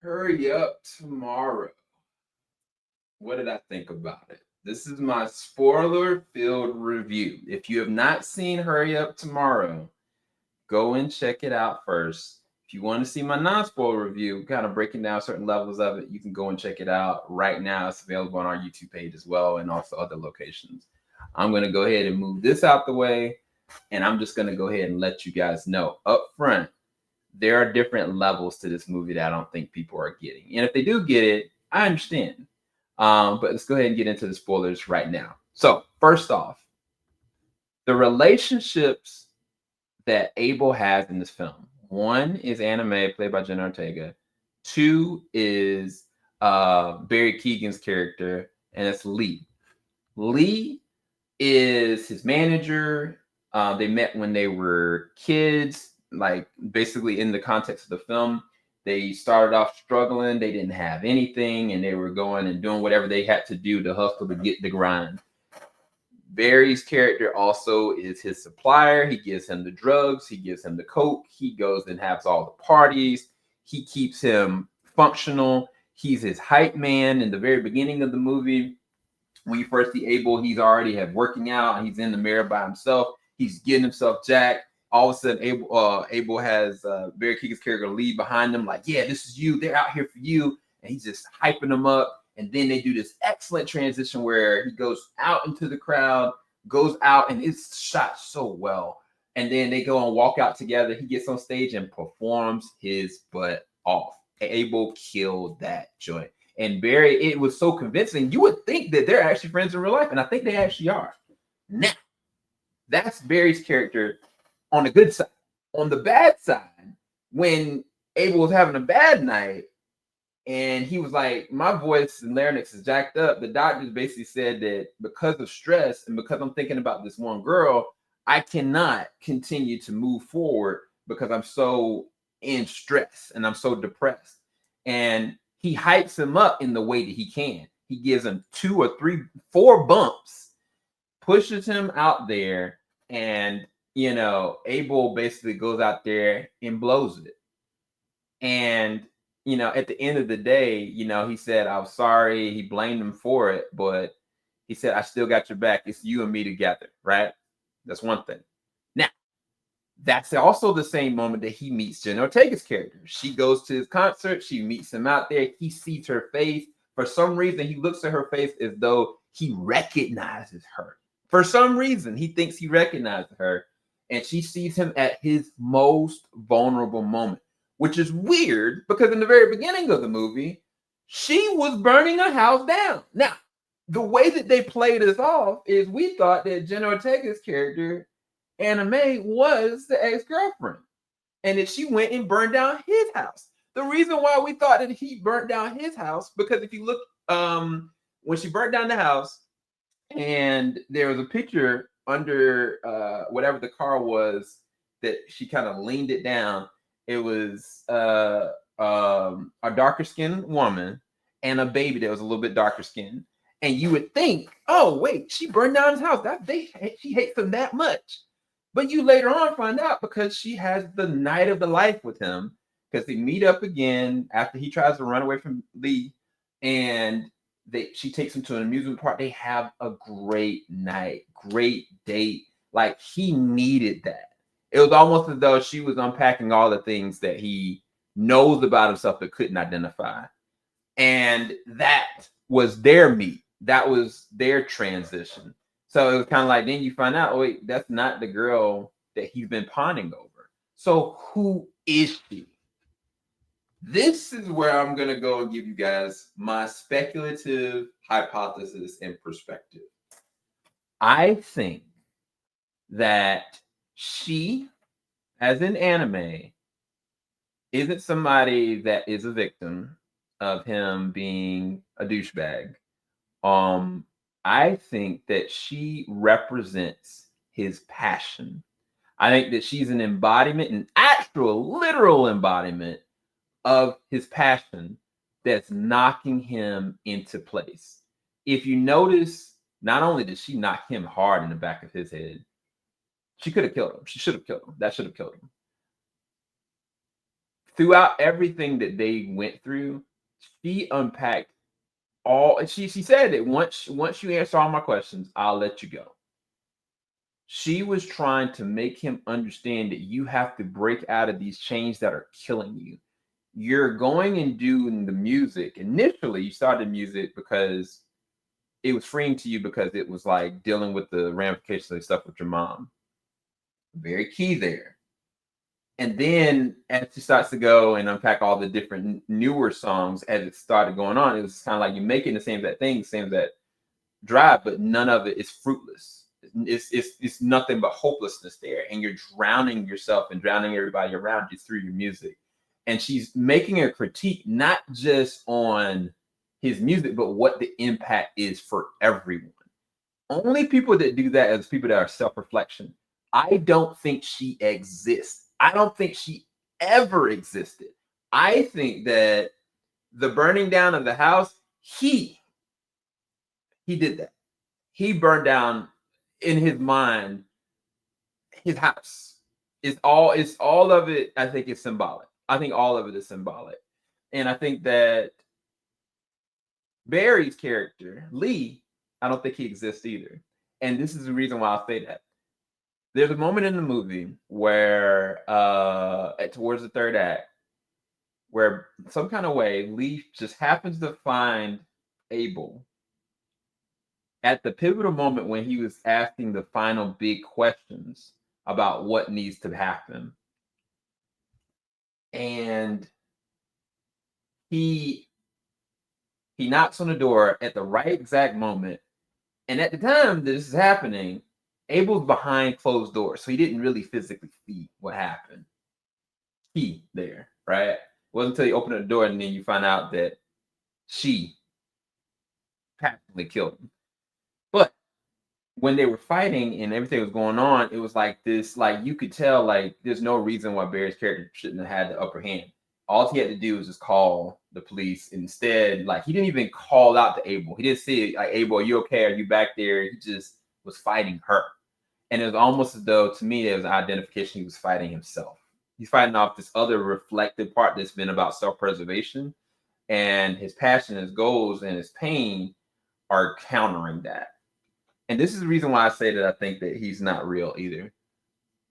Hurry up tomorrow. What did I think about it? This is my spoiler filled review. If you have not seen Hurry Up Tomorrow, go and check it out first. If you want to see my non spoiler review, kind of breaking down certain levels of it, you can go and check it out right now. It's available on our YouTube page as well and also other locations. I'm going to go ahead and move this out the way, and I'm just going to go ahead and let you guys know up front there are different levels to this movie that I don't think people are getting. And if they do get it, I understand. But let's go ahead and get into the spoilers right now. So, first off, the relationships that Abel has in this film. One is anime, played by Jenna Ortega. Two is Barry Keegan's character, and it's Lee. Lee is his manager. They met when they were kids, like basically in the context of the film. They started off struggling. They didn't have anything, and they were going and doing whatever they had to do to hustle to get the grind. Barry's character also is his supplier. He gives him the drugs, he gives him the coke, he goes and has all the parties, he keeps him functional. He's his hype man in the very beginning of the movie. When you first see Abel, he's already have working out and he's in the mirror by himself. He's getting himself jacked. All of a sudden, Abel has Barry Keegan's character lead behind him, like, yeah, this is you. They're out here for you. And he's just hyping them up. And then they do this excellent transition where he goes out into the crowd, goes out, and it's shot so well. And then they go and walk out together. He gets on stage and performs his butt off. Abel killed that joint. And Barry, it was so convincing. You would think that they're actually friends in real life, and I think they actually are. Now, that's Barry's character on the good side. On the bad side, when Abel was having a bad night, and he was like, my voice and larynx is jacked up. The doctors basically said that because of stress and because I'm thinking about this one girl, I cannot continue to move forward because I'm so in stress and I'm so depressed. And he hypes him up in the way that he can. He gives him 2 or 3, 4 bumps, pushes him out there, and Abel basically goes out there and blows it. And at the end of the day, he said, I was sorry. He blamed him for it, but he said, I still got your back. It's you and me together, right? That's one thing. Now, that's also the same moment that he meets Jenna Ortega's character. She goes to his concert. She meets him out there. He sees her face. For some reason, he looks at her face as though he recognizes her. For some reason, he thinks he recognizes her. And she sees him at his most vulnerable moment, which is weird because in the very beginning of the movie, she was burning a house down. Now, the way that they played us off is we thought that Jenna Ortega's character, Anna Mae, was the ex-girlfriend and that she went and burned down his house. The reason why we thought that he burnt down his house, because if you look, when she burnt down the house and there was a picture under whatever the car was that she kind of leaned it down, it was a darker skinned woman and a baby that was a little bit darker skinned. And you would think, oh, wait, she burned down his house. She hates him that much. But you later on find out because she has the night of the life with him because they meet up again after he tries to run away from Lee, and she takes him to an amusement park. They have a great night, great date. Like he needed that. It was almost as though she was unpacking all the things that he knows about himself but couldn't identify. And that was their meet. That was their transition. So it was kind of like then you find out, oh, wait, that's not the girl that he's been pawning over. So who is she? This is where I'm going to go and give you guys my speculative hypothesis and perspective. I think that she, as in anime, isn't somebody that is a victim of him being a douchebag. I think that she represents his passion. I think that she's an embodiment, an actual literal embodiment of his passion that's knocking him into place. If you notice, not only did she knock him hard in the back of his head, she could have killed him. She should have killed him. That should have killed him. throughout everything that they went through, she unpacked all. She said that once you answer all my questions, I'll let you go. She was trying to make him understand that you have to break out of these chains that are killing you. You're going and doing the music. Initially, you started music because it was freeing to you because it was like dealing with the ramifications of stuff with your mom. Very key there. And then as she starts to go and unpack all the different newer songs as it started going on, it was kind of like you're making the same that thing, same that drive, but none of it is fruitless. It's nothing but hopelessness there, and you're drowning yourself and drowning everybody around you through your music. And she's making a critique not just on his music, but what the impact is for everyone. Only people that do that as people that are self-reflection. I don't think she exists. I don't think she ever existed. I think that the burning down of the house, he did that. He burned down in his mind his house. It's all of it. I think is symbolic. I think all of it is symbolic, and I think that Barry's character Lee, I don't think he exists either. And this is the reason why I say that. There's a moment in the movie where, towards the third act, where some kind of way Lee just happens to find Abel at the pivotal moment when he was asking the final big questions about what needs to happen. And he knocks on the door at the right exact moment. And at the time that this is happening, Abel's behind closed doors, so he didn't really physically see what happened. He there, right? It wasn't until you open the door and then you find out that she passionately killed him. But when they were fighting and everything was going on, it was like this, like you could tell, like there's no reason why Barry's character shouldn't have had the upper hand. All he had to do was just call the police. Instead, like he didn't even call out to Abel. He didn't say, like, Abel, are you okay? Are you back there? He just was fighting her. And it was almost as though, to me, there was an identification he was fighting himself. He's fighting off this other reflective part that's been about self-preservation. And his passion, his goals, and his pain are countering that. And this is the reason why I say that I think that he's not real either.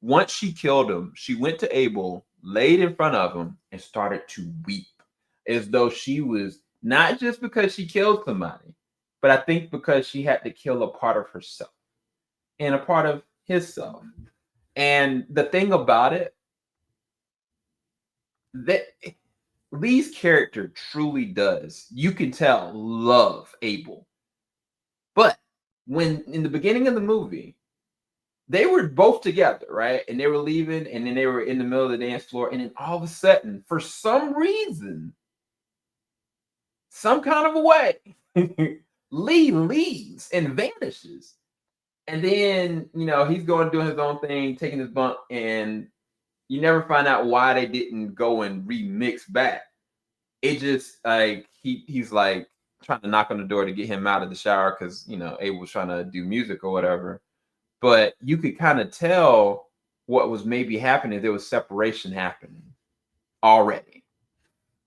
Once she killed him, she went to Abel, laid in front of him, and started to weep as though she was not just because she killed somebody, but I think because she had to kill a part of herself and a part of his self. And the thing about it, that Lee's character truly does, you can tell, love Abel. But when in the beginning of the movie, they were both together, right? And they were leaving, and then they were in the middle of the dance floor, and then all of a sudden, for some reason, some kind of a way, Lee leaves and vanishes. And then, he's going doing his own thing, taking his bump, and you never find out why they didn't go and remix back. It just like he's like trying to knock on the door to get him out of the shower because Abel was trying to do music or whatever. But you could kind of tell what was maybe happening. There was separation happening already.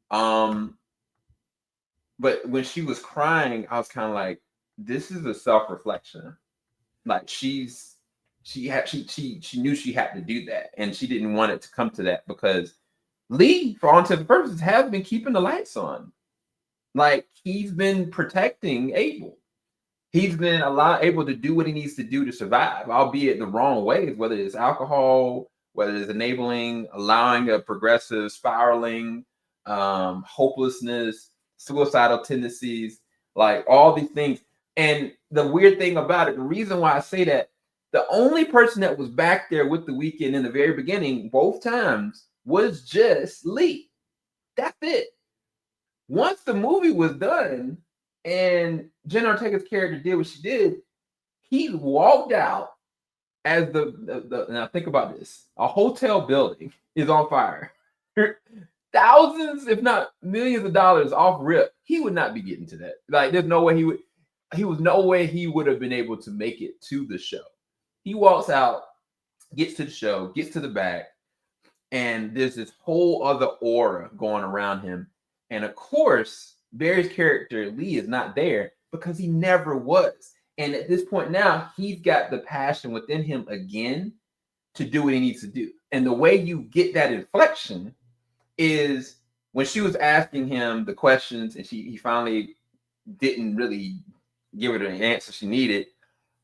But when she was crying, I was kind of like, this is a self-reflection. Like she knew she had to do that, and she didn't want it to come to that because Lee, for all intents and purposes, has been keeping the lights on. Like he's been protecting Abel. He's been able to do what he needs to do to survive, albeit the wrong ways, whether it's alcohol, whether it's enabling, allowing a progressive spiraling, hopelessness, suicidal tendencies, like all these things. And the weird thing about it, the reason why I say that, the only person that was back there with the Weeknd in the very beginning, both times, was just Lee. That's it. Once the movie was done and Jen Ortega's character did what she did, he walked out as the now think about this. A hotel building is on fire. Thousands, if not millions of dollars off rip. He would not be getting to that. Like there's no way he was no way he would have been able to make it to the show. He walks out, gets to the show, gets to the back, and there's this whole other aura going around him. And of course, Barry's character Lee is not there because he never was. And at this point now, he's got the passion within him again to do what he needs to do. And the way you get that inflection is when she was asking him the questions and he finally didn't really give her the answer she needed.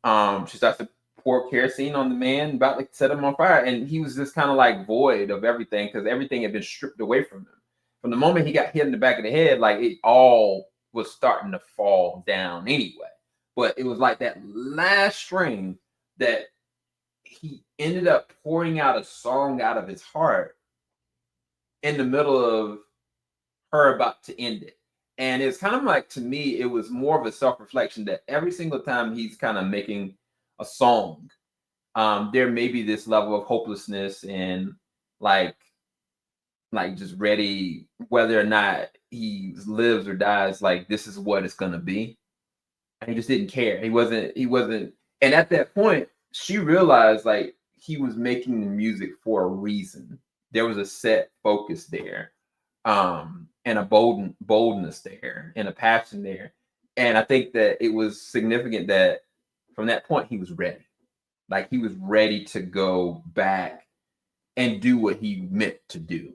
She starts to pour kerosene on the man, about to set him on fire. And he was just kind of like void of everything because everything had been stripped away from him. From the moment he got hit in the back of the head, like it all was starting to fall down anyway. But it was like that last string that he ended up pouring out a song out of his heart in the middle of her about to end it. And it's kind of like, to me, it was more of a self-reflection that every single time he's kind of making a song, there may be this level of hopelessness and like just ready, whether or not he lives or dies, like this is what it's gonna be. And he just didn't care. He wasn't, and at that point, she realized like he was making the music for a reason. There was a set focus there. And a boldness there and a passion there. And I think that it was significant that from that point he was ready. Like he was ready to go back and do what he meant to do.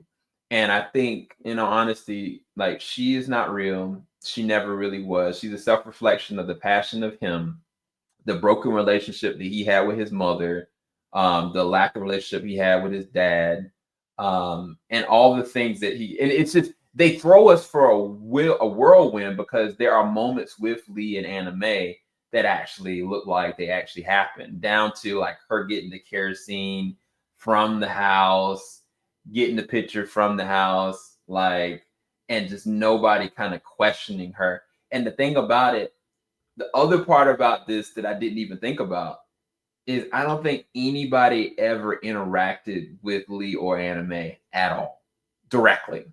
And I think, in all honesty, like she is not real. She never really was. She's a self-reflection of the passion of him, the broken relationship that he had with his mother, the lack of relationship he had with his dad, and all the things that and it's just, they throw us for a whirlwind because there are moments with Lee and Anna Mae that actually look like they actually happened, down to like her getting the kerosene from the house, getting the picture from the house, like, and just nobody kind of questioning her. And the thing about it, the other part about this that I didn't even think about is I don't think anybody ever interacted with Lee or Anna Mae at all directly.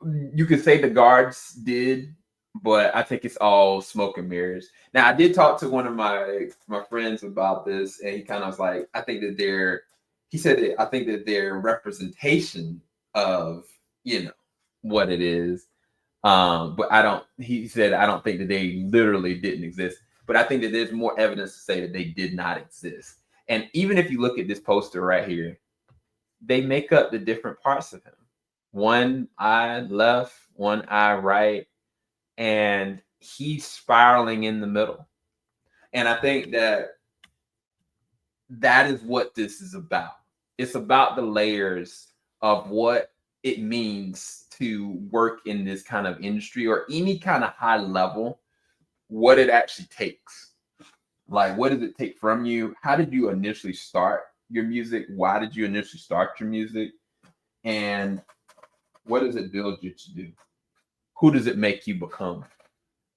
You could say the guards did, but I think it's all smoke and mirrors. Now, I did talk to one of my friends about this, and he kind of was like, I think that he said that I think that their representation of, what it is. But he said, I don't think that they literally didn't exist, but I think that there's more evidence to say that they did not exist. And even if you look at this poster right here, they make up the different parts of him. One eye left, one eye right, and he's spiraling in the middle. And I think that is what this is about. It's about the layers of what it means to work in this kind of industry or any kind of high level, what it actually takes. Like, what does it take from you? How did you initially start your music? Why did you initially start your music? And what does it build you to do? Who does it make you become?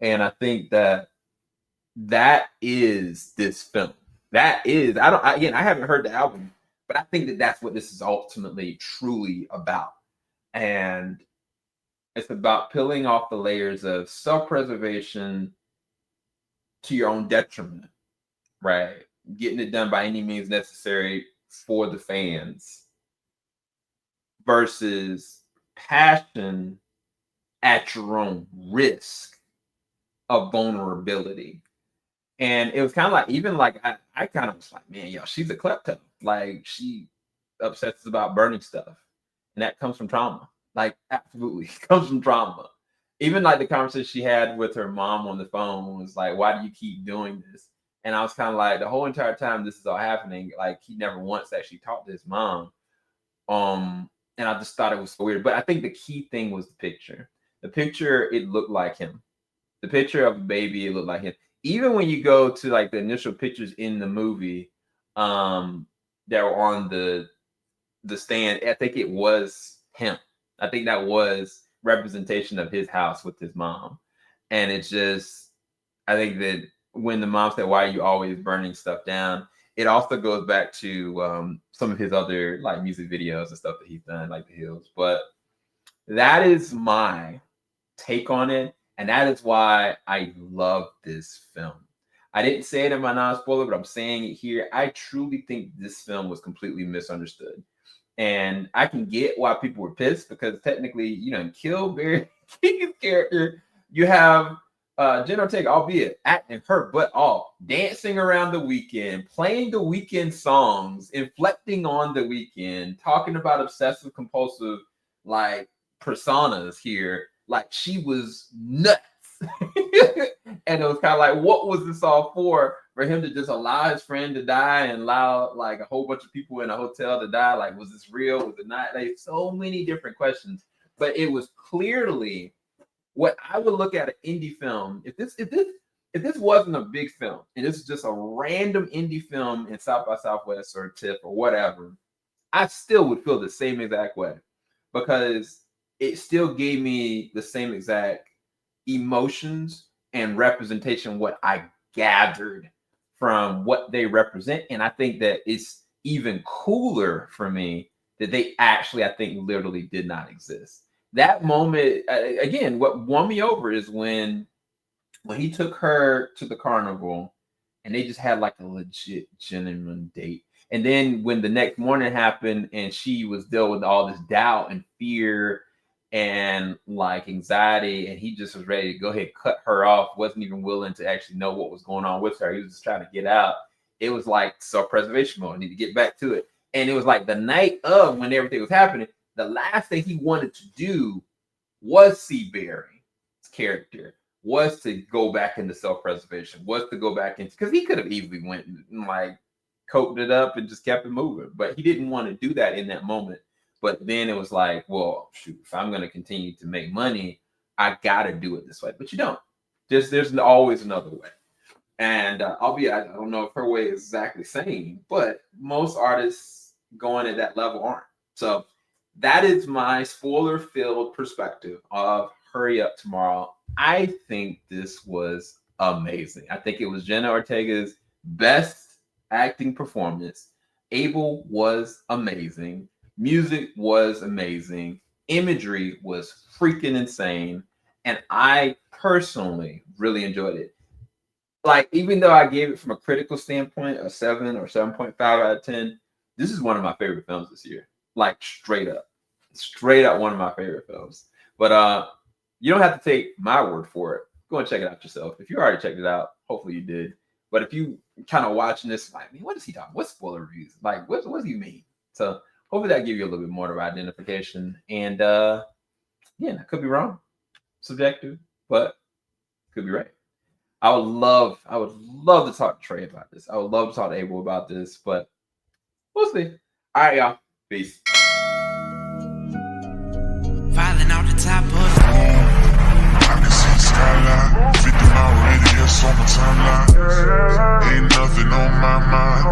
And I think that is this film. That is, I haven't heard the album, but I think that that's what this is ultimately truly about. And it's about peeling off the layers of self-preservation to your own detriment, right? Getting it done by any means necessary for the fans versus passion at your own risk of vulnerability. And it was kind of like, even like, I kind of was like, man, yo, she's a klepto. Like, she obsesses about burning stuff. And that comes from trauma. Like, absolutely comes from trauma. Even like the conversation she had with her mom on the phone was like, why do you keep doing this? And I was kind of like, the whole entire time this is all happening, like, he never once actually talked to his mom. And I just thought it was so weird. But I think the key thing was the picture. The picture, it looked like him. The picture of the baby, it looked like him. Even when you go to like the initial pictures in the movie, that were on the stand, I think it was him. I think that was representation of his house with his mom. And it's just, I think that when the mom said, why are you always burning stuff down? It also goes back to some of his other like music videos and stuff that he's done, like The Hills. But that is my take on it. And that is why I love this film. I didn't say it in my non-spoiler, but I'm saying it here. I truly think this film was completely misunderstood. And I can get why people were pissed because technically, you know, kill Barry Keoghan's character. You have Jenna Ortega, albeit acting her butt off, dancing around the weekend, playing the weekend songs, inflecting on the weekend, talking about obsessive compulsive like personas here. Like she was nuts. And it was kind of like, what was this all for him to just allow his friend to die and allow like a whole bunch of people in a hotel to die? Like, was this real? Was it not? Like, so many different questions. But it was clearly what I would look at an indie film. If this wasn't a big film and this is just a random indie film in South by Southwest or TIFF or whatever, I still would feel the same exact way because it still gave me the same exact emotions and representation what I gathered from what they represent. And I think that it's even cooler for me that they actually, I think, literally did not exist. That moment, again, what won me over is when he took her to the carnival and they just had like a legit, genuine date. And then when the next morning happened and she was dealing with all this doubt and fear and like anxiety, and he just was ready to go ahead and cut her off, wasn't even willing to actually know what was going on with her. He was just trying to get out. It was like self-preservation mode. I need to get back to it. And it was like the night of when everything was happening, the last thing he wanted to do was see Barry's character, was to go back into self-preservation, was to go back into, because he could have easily went and like coped it up and just kept it moving, but he didn't want to do that in that moment. But then it was like, well, shoot, if I'm going to continue to make money, I got to do it this way. But you don't. There's always another way. And I don't know if her way is exactly same, but most artists going at that level aren't. So that is my spoiler-filled perspective of Hurry Up Tomorrow. I think this was amazing. I think it was Jenna Ortega's best acting performance. Abel was amazing. Music was amazing. Imagery was freaking insane. And I personally really enjoyed it. Like, even though I gave it from a critical standpoint, a 7 or 7.5 out of 10, this is one of my favorite films this year. Like, straight up one of my favorite films. But you don't have to take my word for it. Go and check it out yourself. If you already checked it out, hopefully you did. But if you kind of watching this, like, what is he talking? What's spoiler reviews? Like, what does he mean? So hopefully that give you a little bit more of identification. And yeah, I could be wrong, subjective, but could be right. I would love to talk to Trey about this. I would love to talk to Abel about this, but we'll see. All right, y'all. Peace. Filing out the top of I can see the skyline, 50 mile radius on my timeline. Ain't nothing on my mind.